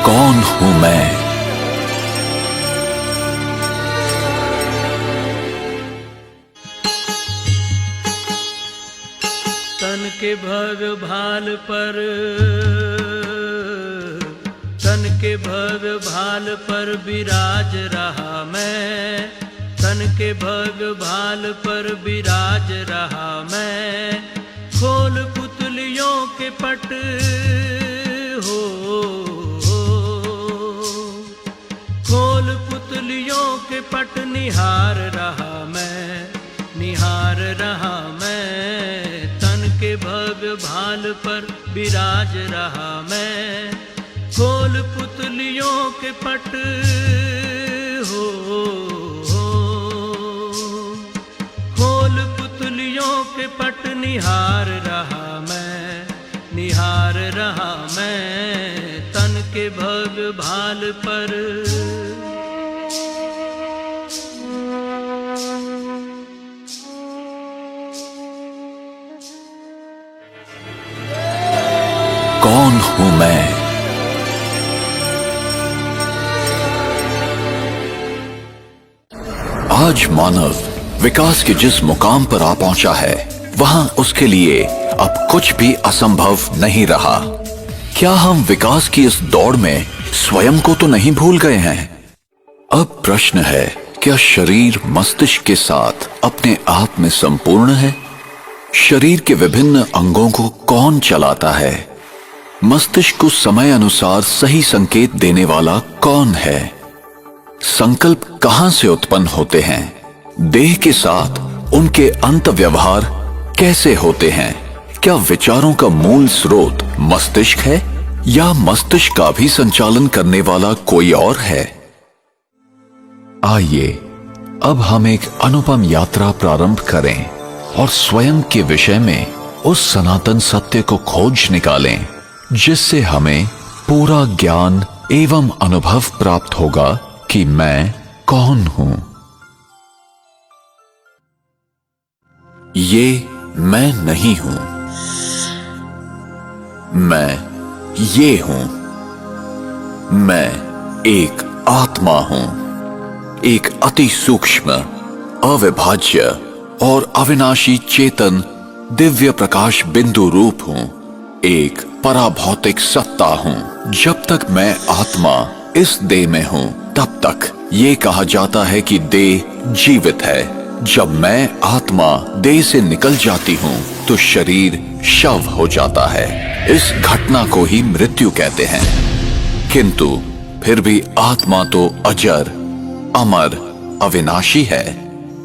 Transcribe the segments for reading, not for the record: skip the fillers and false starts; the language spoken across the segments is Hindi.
कौन हूं मैं? तन के भग भाल पर, तन के भग भाल पर विराज रहा मैं। तन के भग भाल पर विराज रहा मैं। खोल पुतलियों के पट हो, खोल पुतलियों के पट निहार रहा मैं, निहार रहा मैं। तन के भग भाल पर विराज रहा मैं। खोल पुतलियों के पट हो, खोल पुतलियों के पट निहार रहा मैं, निहार रहा मैं। तन के भग भाल पर। कौन हूं मैं? आज मानव विकास के जिस मुकाम पर आ पहुंचा है, वहां उसके लिए अब कुछ भी असंभव नहीं रहा। क्या हम विकास की इस दौड़ में स्वयं को तो नहीं भूल गए हैं? अब प्रश्न है, क्या शरीर मस्तिष्क के साथ अपने आप में संपूर्ण है? शरीर के विभिन्न अंगों को कौन चलाता है? मस्तिष्क को समय अनुसार सही संकेत देने वाला कौन है? संकल्प कहां से उत्पन्न होते हैं? देह के साथ उनके अंत व्यवहार कैसे होते हैं? क्या विचारों का मूल स्रोत मस्तिष्क है या मस्तिष्क का भी संचालन करने वाला कोई और है? आइए अब हम एक अनुपम यात्रा प्रारंभ करें और स्वयं के विषय में उस सनातन सत्य को खोज निकालें जिससे हमें पूरा ज्ञान एवं अनुभव प्राप्त होगा कि मैं कौन हूं। ये मैं नहीं हूं, मैं ये हूं। मैं एक आत्मा हूं, एक अति सूक्ष्म, अविभाज्य और अविनाशी चेतन दिव्य प्रकाश बिंदु रूप हूं, एक पराभौतिक सत्ता हूं। जब तक मैं आत्मा इस देह में हूं, तब तक ये कहा जाता है कि देह जीवित है। जब मैं आत्मा देह से निकल जाती हूं, तो शरीर शव हो जाता है। इस घटना को ही मृत्यु कहते हैं। किंतु फिर भी आत्मा तो अजर, अमर, अविनाशी है।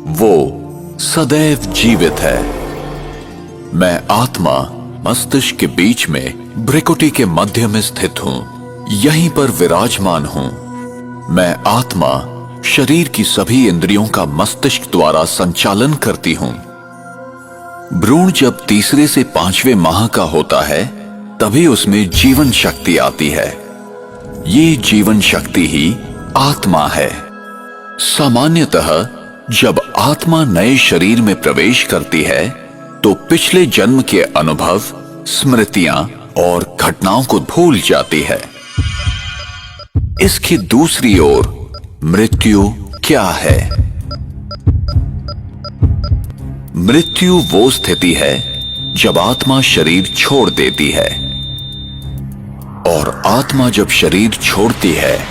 वो सदैव जीवित है। मैं आत्मा मस्तिष्क के बीच में भ्रिकुटी के मध्य में स्थित हूं, यहीं पर विराजमान हूं। मैं आत्मा शरीर की सभी इंद्रियों का मस्तिष्क द्वारा संचालन करती हूं। भ्रूण जब तीसरे से 5वें माह का होता है, तभी उसमें जीवन शक्ति आती है। ये जीवन शक्ति ही आत्मा है। सामान्यतः जब आत्मा नए शरीर में प्रवेश करती है, तो पिछले जन्म के अनुभव, स्मृतियां और घटनाओं को भूल जाती है। इसकी दूसरी ओर मृत्यु क्या है? मृत्यु वो स्थिति है जब आत्मा शरीर छोड़ देती है। और आत्मा जब शरीर छोड़ती है,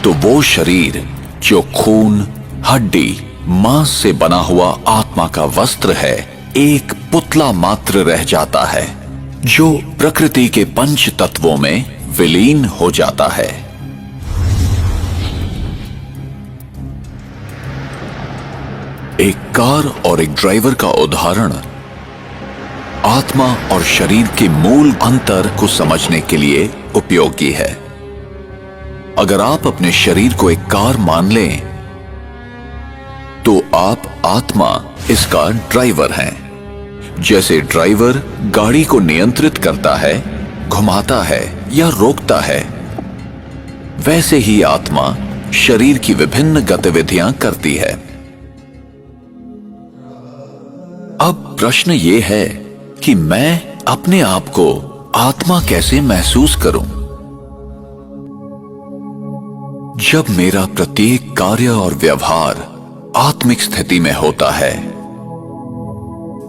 तो वो शरीर जो खून, हड्डी, मांस से बना हुआ आत्मा का वस्त्र है, एक पुतला मात्र रह जाता है, जो प्रकृति के पंच तत्वों में विलीन हो जाता है। एक कार और एक ड्राइवर का उदाहरण आत्मा और शरीर के मूल अंतर को समझने के लिए उपयोगी है। अगर आप अपने शरीर को एक कार मान लें, तो आप आत्मा इसका ड्राइवर हैं। जैसे ड्राइवर गाड़ी को नियंत्रित करता है, घुमाता है या रोकता है, वैसे ही आत्मा शरीर की विभिन्न गतिविधियां करती है। अब प्रश्न ये है कि मैं अपने आप को आत्मा कैसे महसूस करूं? जब मेरा प्रत्येक कार्य और व्यवहार आत्मिक स्थिति में होता है,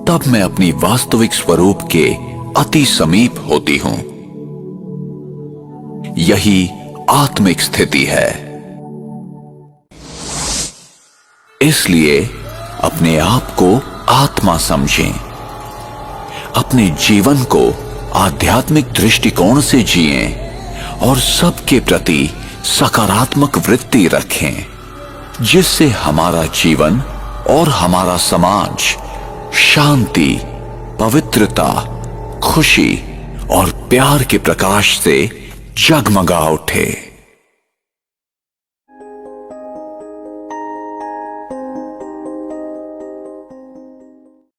तब मैं अपनी वास्तविक स्वरूप के अति समीप होती हूं। यही आत्मिक स्थिति है। इसलिए अपने आप को आत्मा समझें, अपने जीवन को आध्यात्मिक दृष्टिकोण से जिएं और सबके प्रति सकारात्मक वृत्ति रखें, जिससे हमारा जीवन और हमारा समाज शांति, पवित्रता, खुशी और प्यार के प्रकाश से जगमगा उठे।